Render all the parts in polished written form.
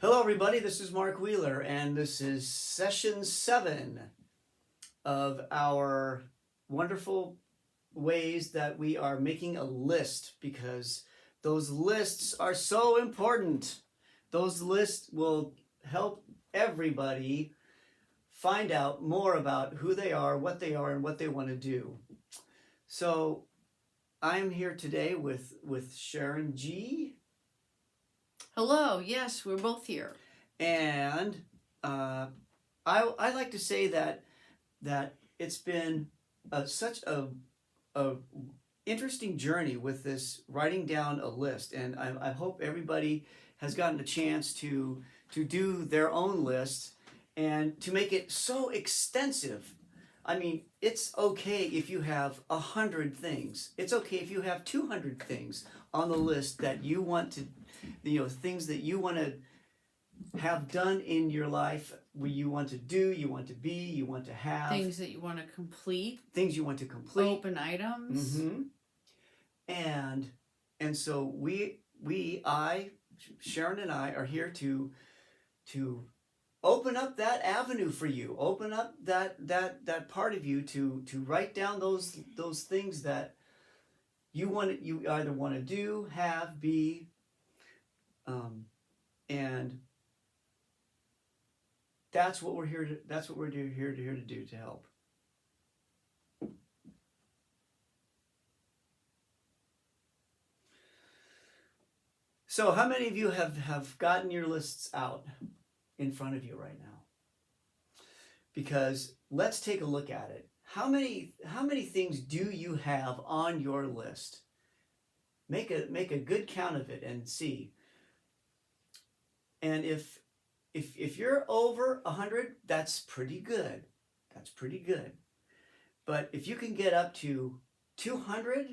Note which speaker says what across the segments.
Speaker 1: Hello, everybody. This is Mark Wheeler, and this is session 7 of our wonderful ways that we are making a list because those lists are so important. Those lists will help everybody find out more about who they are, and what they want to do. So I'm here today with Sharon G.
Speaker 2: Hello, yes, we're both here.
Speaker 1: And I like to say that it's been such a interesting journey with this writing down a list, and I hope everybody has gotten a chance to do their own list and to make it so extensive. I mean, it's okay if you have 100 things. It's okay if you have 200 things on the list that you want to, things that you want to have done in your life, where you want to do, you want to be, you want to have
Speaker 2: Things that you want to complete,
Speaker 1: things you want to complete,
Speaker 2: open items.
Speaker 1: Mm-hmm. And so Sharon and I are here to open up that avenue for you, open up that part of you to write down those things that you either want to do, have, be, and that's what we're here to do to help. So how many of you have gotten your lists out in front of you right now? Because let's take a look at it. How many things do you have on your list? Make a good count of it and see. And if you're over 100, that's pretty good. That's pretty good. But if you can get up to 200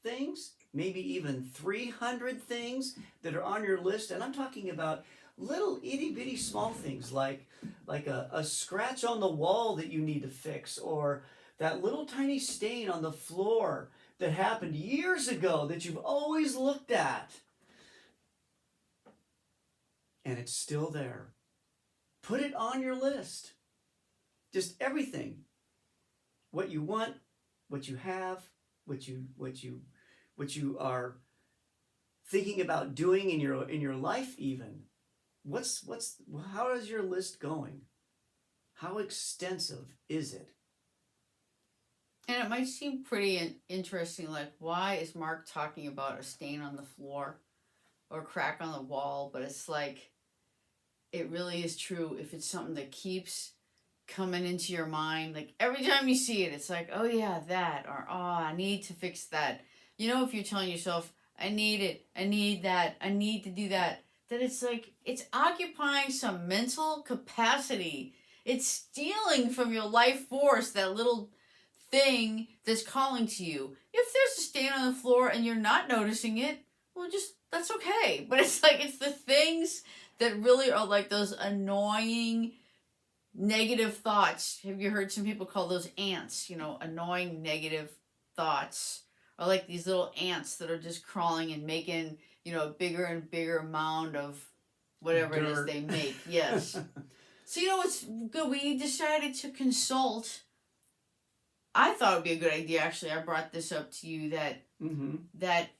Speaker 1: things, maybe even 300 things that are on your list, and I'm talking about little itty bitty small things like a scratch on the wall that you need to fix, or that little tiny stain on the floor that happened years ago that you've always looked at, and it's still there. Put it on your list. Just everything. What you want, what you have, what you are thinking about doing in your life even. How is your list going? How extensive is it?
Speaker 2: And it might seem pretty interesting, like, why is Mark talking about a stain on the floor or a crack on the wall? But it's like, it really is true. If it's something that keeps coming into your mind, like every time you see it, it's like, oh yeah, that, or oh, I need to fix that. If you're telling yourself, I need it, I need that, I need to do that, then it's like, it's occupying some mental capacity. It's stealing from your life force, that little thing that's calling to you. If there's a stain on the floor and you're not noticing it, well, just, that's okay. But it's like, it's the things that really are like those annoying negative thoughts. Have you heard some people call those ants, annoying negative thoughts? Or like these little ants that are just crawling and making, a bigger and bigger mound of whatever
Speaker 1: Dirt.
Speaker 2: It is they make. Yes. So, it's good. We decided to consult. I thought it would be a good idea, actually. I brought this up to you that that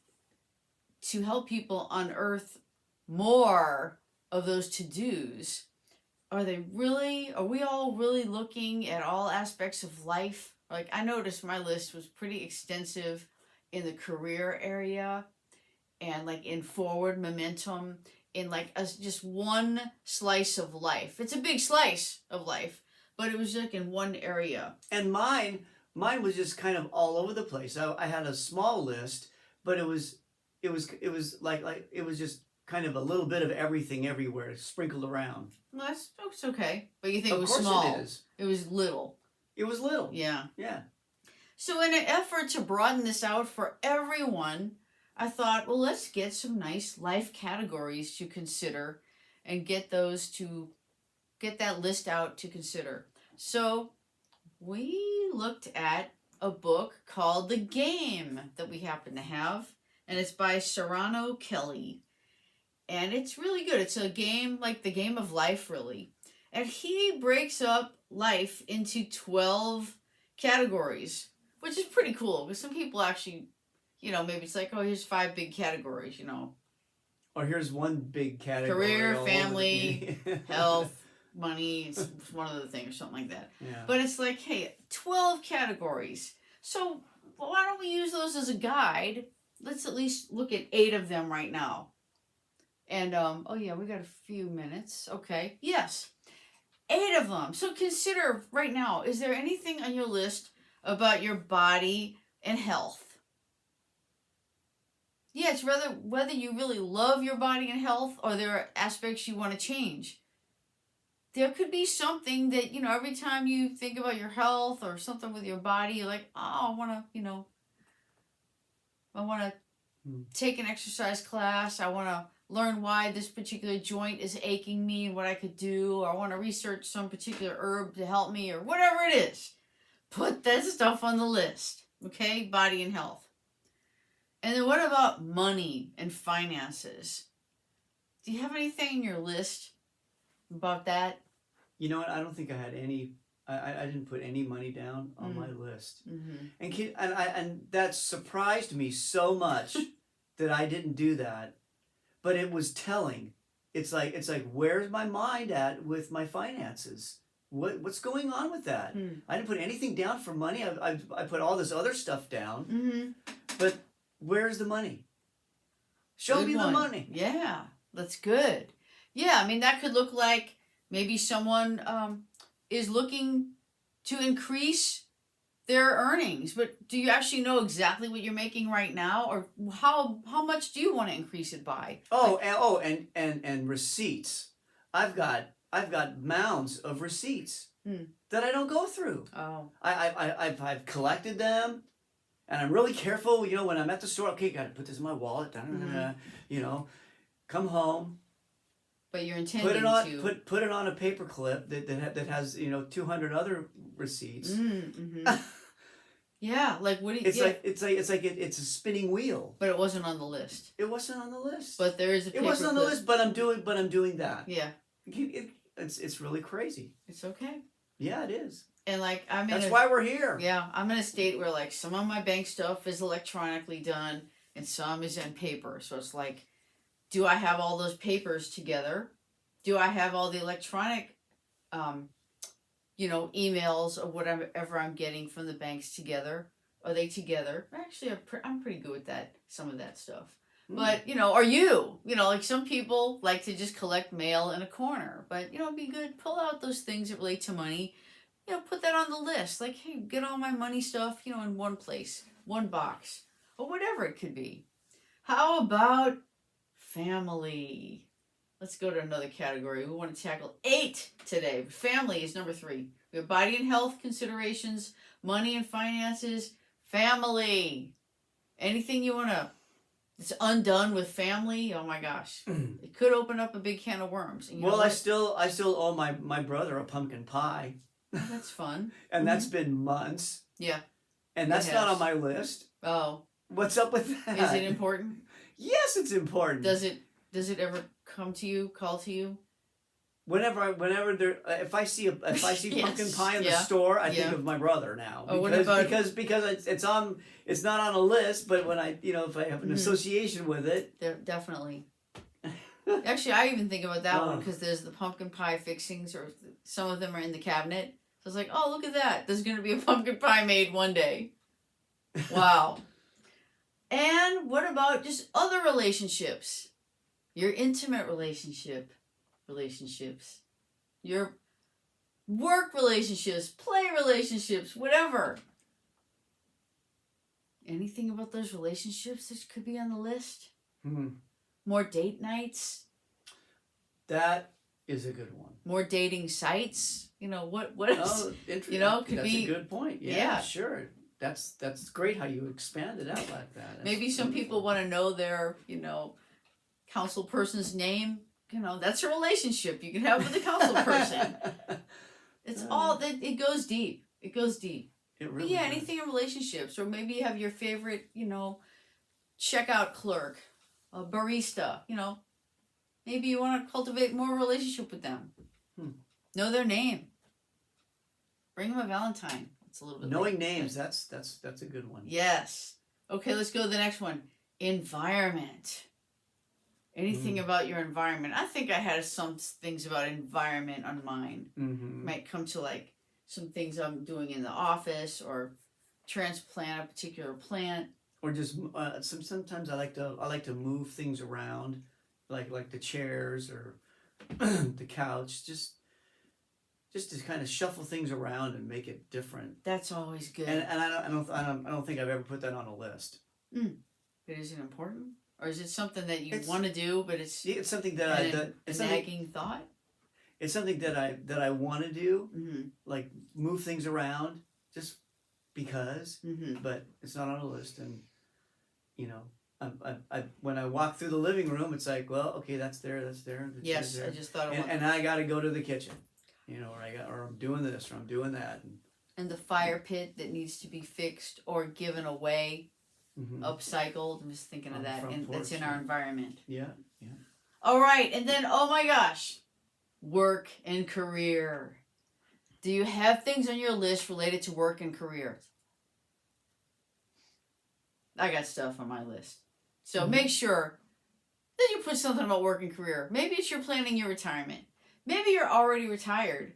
Speaker 2: to help people unearth more of those to-dos. Are we all really looking at all aspects of life? Like, I noticed my list was pretty extensive in the career area and like in forward momentum, in like just one slice of life. It's a big slice of life, but it was like in one area.
Speaker 1: And mine was just kind of all over the place. I had a small list, but it was just kind of a little bit of everything everywhere sprinkled around.
Speaker 2: Well, that's okay. But you think
Speaker 1: Of
Speaker 2: it was
Speaker 1: course
Speaker 2: small.
Speaker 1: it is.
Speaker 2: It was little.
Speaker 1: It was little.
Speaker 2: Yeah.
Speaker 1: Yeah.
Speaker 2: So in an effort to broaden this out for everyone, I thought, well, let's get some nice life categories to consider and get that list out to consider. So we looked at a book called The Game that we happen to have, and it's by Sarano Kelley. and it's really good. It's a game like the game of life, really. And he breaks up life into 12 categories, which is pretty cool because some people actually, maybe it's like, oh, here's 5 big categories,
Speaker 1: Or here's one big category.
Speaker 2: Career,
Speaker 1: all over
Speaker 2: family, health, money, it's one of the things, or something like that.
Speaker 1: Yeah.
Speaker 2: But it's like, hey, 12 categories. So why don't we use those as a guide? Let's at least look at 8 of them right now. And, oh yeah, we got a few minutes. Okay. Yes. 8 of them. So consider right now, is there anything on your list about your body and health? Yeah, it's whether you really love your body and health or there are aspects you want to change. There could be something that, every time you think about your health or something with your body, you're like, oh, I want to take an exercise class. I want to learn why this particular joint is aching me and what I could do. Or I want to research some particular herb to help me or whatever it is. Put that stuff on the list, okay? Body and health. And then what about money and finances? Do you have anything in your list about that?
Speaker 1: You know what? I don't think I had any. I didn't put any money down on my list, and that surprised me so much that I didn't do that. But it was telling. It's like where's my mind at with my finances? What's going on with that? I didn't put anything down for money. I put all this other stuff down, but where's the money? Show me the money.
Speaker 2: Yeah, that's good. Yeah, I mean that could look like maybe someone is looking to increase their earnings, but do you actually know exactly what you're making right now, or how much do you want to increase it by?
Speaker 1: And receipts. I've got mounds of receipts that I don't go through.
Speaker 2: Oh,
Speaker 1: I've collected them, and I'm really careful. When I'm at the store, okay, got to put this in my wallet. Come home.
Speaker 2: But you're intending
Speaker 1: put it on a paper clip that has 200 other receipts.
Speaker 2: Yeah, like what do you?
Speaker 1: It's a spinning wheel.
Speaker 2: But it wasn't on the list.
Speaker 1: It wasn't on the list.
Speaker 2: But there is a.
Speaker 1: It wasn't on the list, but I'm doing that.
Speaker 2: Yeah.
Speaker 1: It's really crazy.
Speaker 2: It's okay.
Speaker 1: Yeah, it is.
Speaker 2: And
Speaker 1: that's why we're here.
Speaker 2: Yeah, I'm in a state where some of my bank stuff is electronically done and some is in paper. So it's like, do I have all those papers together? Do I have all the electronic, emails or whatever I'm getting from the banks together? Are they together? Actually, I'm pretty good with that. Some of that stuff. But, are you? Like some people like to just collect mail in a corner. But, it'd be good. Pull out those things that relate to money. Put that on the list. Like, hey, get all my money stuff, in one place, one box, or whatever it could be. How about family? Let's go to another category. We want to tackle 8 today. Family is number 3. We have body and health considerations, money and finances, family. Anything you want to... It's undone with family. Oh my gosh, it could open up a big can of worms. And
Speaker 1: I still owe my brother a pumpkin pie.
Speaker 2: Oh, that's fun.
Speaker 1: And that's been months.
Speaker 2: Yeah.
Speaker 1: And that's not on my list.
Speaker 2: Oh.
Speaker 1: What's up with that?
Speaker 2: Is it important?
Speaker 1: Yes, it's important.
Speaker 2: Does it ever call to you?
Speaker 1: Whenever if I see
Speaker 2: Yes.
Speaker 1: pumpkin pie in the store, I think of my brother now.
Speaker 2: Oh,
Speaker 1: because it's not on a list, but when if I have an association with it,
Speaker 2: definitely. Actually, I even think about that one because there's the pumpkin pie fixings, or some of them are in the cabinet. So it's like, oh, look at that! There's going to be a pumpkin pie made one day. Wow. And what about just other relationships? Your intimate relationships, your work relationships, play relationships, whatever. Anything about those relationships that could be on the list? More date nights?
Speaker 1: That is a good one.
Speaker 2: More dating sites? What is...
Speaker 1: Oh,
Speaker 2: could
Speaker 1: that's
Speaker 2: be...
Speaker 1: a good point. Yeah, sure. That's great how you expand it out like that.
Speaker 2: Maybe some people want to know their, council person's name. That's a relationship you can have with a council person. It's all that it goes deep. It goes deep.
Speaker 1: It really
Speaker 2: does.
Speaker 1: Anything
Speaker 2: in relationships, or maybe you have your favorite, checkout clerk, a barista. Maybe you want to cultivate more relationship with them. Know their name. Bring them a Valentine. It's a little bit
Speaker 1: knowing
Speaker 2: late,
Speaker 1: names.
Speaker 2: but...
Speaker 1: That's a good one.
Speaker 2: Yes. Okay, let's go to the next one. Environment. Anything about your environment. I think I had some things about environment on mine. Might come to like some things I'm doing in the office or transplant a particular plant.
Speaker 1: Or just sometimes I like to move things around, like the chairs or the couch, just to kind of shuffle things around and make it different.
Speaker 2: That's always good.
Speaker 1: And I don't think I've ever put that on a list.
Speaker 2: But is it important, or is it something that you want to do, but it's
Speaker 1: something that
Speaker 2: it's a nagging thought?
Speaker 1: It's something that I want to do, like move things around just because, but it's not on a list. And you know, I when I walk through the living room, it's like, well, okay, that's there.
Speaker 2: Yes,
Speaker 1: there.
Speaker 2: I just thought of one.
Speaker 1: And I got to go to the kitchen, you know, or I'm doing this, or I'm doing that.
Speaker 2: And the fire pit that needs to be fixed or given away, upcycled. I'm just thinking of that, and that's in our environment.
Speaker 1: Yeah.
Speaker 2: All right, and then oh my gosh, work and career. Do you have things on your list related to work and career? I got stuff on my list. So make sure that you put something about work and career. Maybe it's you're planning your retirement. Maybe you're already retired.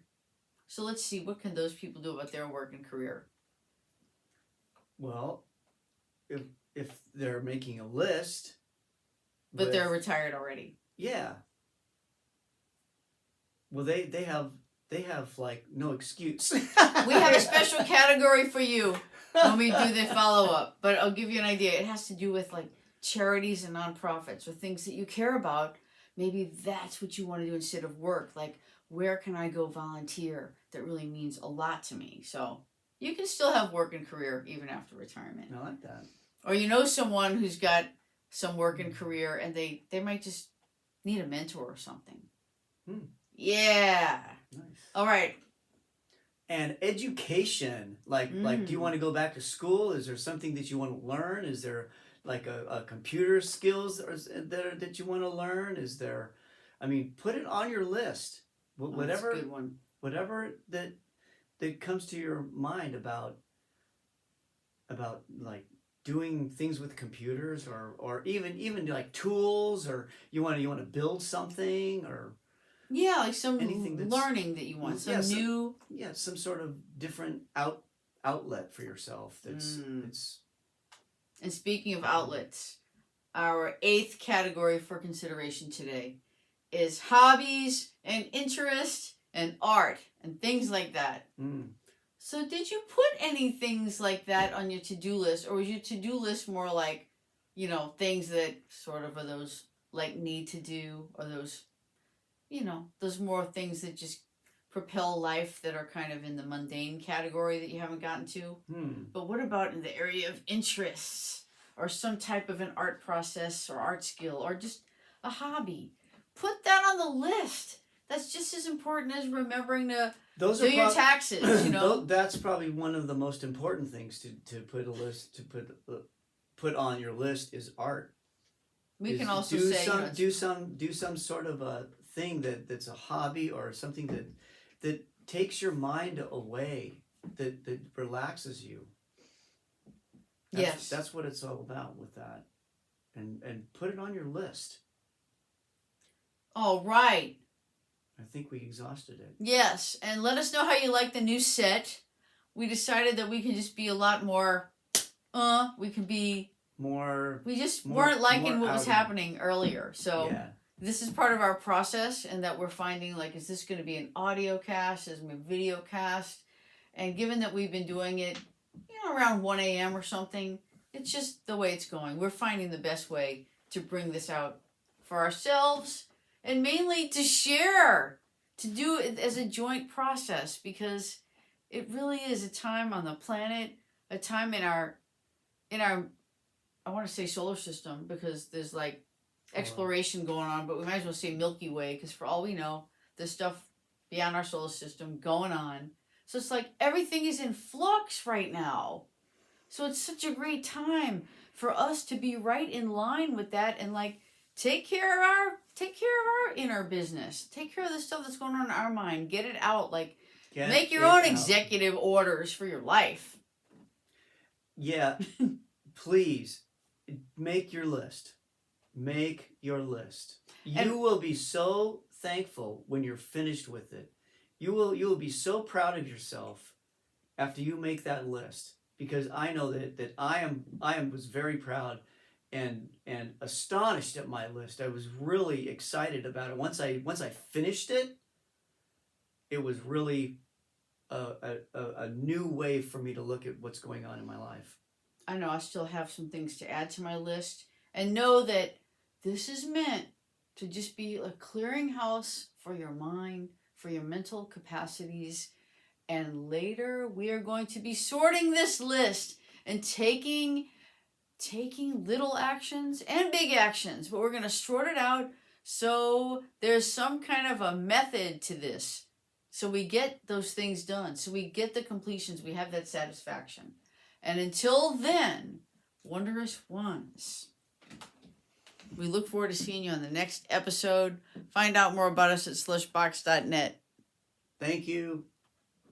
Speaker 2: So let's see, what can those people do about their work and career?
Speaker 1: Well, if they're making a list,
Speaker 2: but they're retired already.
Speaker 1: Yeah. Well, they have like no excuse.
Speaker 2: We have a special category for you when we do the follow-up. But I'll give you an idea. It has to do with like charities and nonprofits or things that you care about. Maybe that's what you want to do instead of work. Like, where can I go volunteer? That really means a lot to me. So you can still have work and career even after retirement.
Speaker 1: I like that.
Speaker 2: Or you know someone who's got some work and career and they might just need a mentor or something. Yeah.
Speaker 1: Nice.
Speaker 2: All right.
Speaker 1: And education, like do you want to go back to school? Is there something that you want to learn? Is there like a computer skills that you want to learn? Is there, I mean, put it on your list. Whatever,
Speaker 2: that's a good one.
Speaker 1: Whatever that comes to your mind about like doing things with computers or even like tools, or you want to build something, or
Speaker 2: like some learning that you want, some
Speaker 1: sort of different outlet for yourself. It's.
Speaker 2: And speaking of outlets, our 8th category for consideration today is hobbies and interest and art and things like that. So did you put any things like that on your to-do list, or was your to-do list more like, things that sort of are those like need to do, or those, those more things that just propel life that are kind of in the mundane category that you haven't gotten to? But what about in the area of interests, or some type of an art process or art skill, or just a hobby? Put that on the list. That's just as important as remembering to do your taxes.
Speaker 1: That's probably one of the most important things to put a list to put on your list is art.
Speaker 2: We can also
Speaker 1: do some sort of a thing that's a hobby, or something that takes your mind away, that relaxes you. That's what it's all about with that, and put it on your list.
Speaker 2: All right.
Speaker 1: I think we exhausted it.
Speaker 2: Yes, and let us know how you like the new set. We decided that we can just be a lot more, we can be
Speaker 1: more.
Speaker 2: We just weren't liking what was happening earlier. So this is part of our process, and that we're finding, like, is this going to be an audio cast? Is it going to be a video cast? And given that we've been doing it, around 1 a.m. or something, it's just the way it's going. We're finding the best way to bring this out for ourselves, and mainly to share, to do it as a joint process, because it really is a time on the planet, a time in our I want to say solar system, because there's like exploration going on, but we might as well say Milky Way, because for all we know, there's stuff beyond our solar system going on. So it's like everything is in flux right now. So it's such a great time for us to be right in line with that, and like take care of our take care of our inner business. Take care of the stuff that's going on in our mind. Get it out. Like,
Speaker 1: Get
Speaker 2: make your
Speaker 1: it
Speaker 2: own
Speaker 1: out.
Speaker 2: executive orders for your life.
Speaker 1: Yeah, please make your list. Make your list. You will be so thankful when you're finished with it. You will be so proud of yourself after you make that list, because I know that I was very proud and astonished at my list. I was really excited about it. Once I finished it, it was really a new way for me to look at what's going on in my life.
Speaker 2: I know I still have some things to add to my list, and know that this is meant to just be a clearinghouse for your mind, for your mental capacities. And later we are going to be sorting this list and taking little actions and big actions, but we're going to sort it out so there's some kind of a method to this. So we get those things done. So we get the completions. We have that satisfaction. And until then, wondrous ones, we look forward to seeing you on the next episode. Find out more about us at slushbox.net.
Speaker 1: Thank you.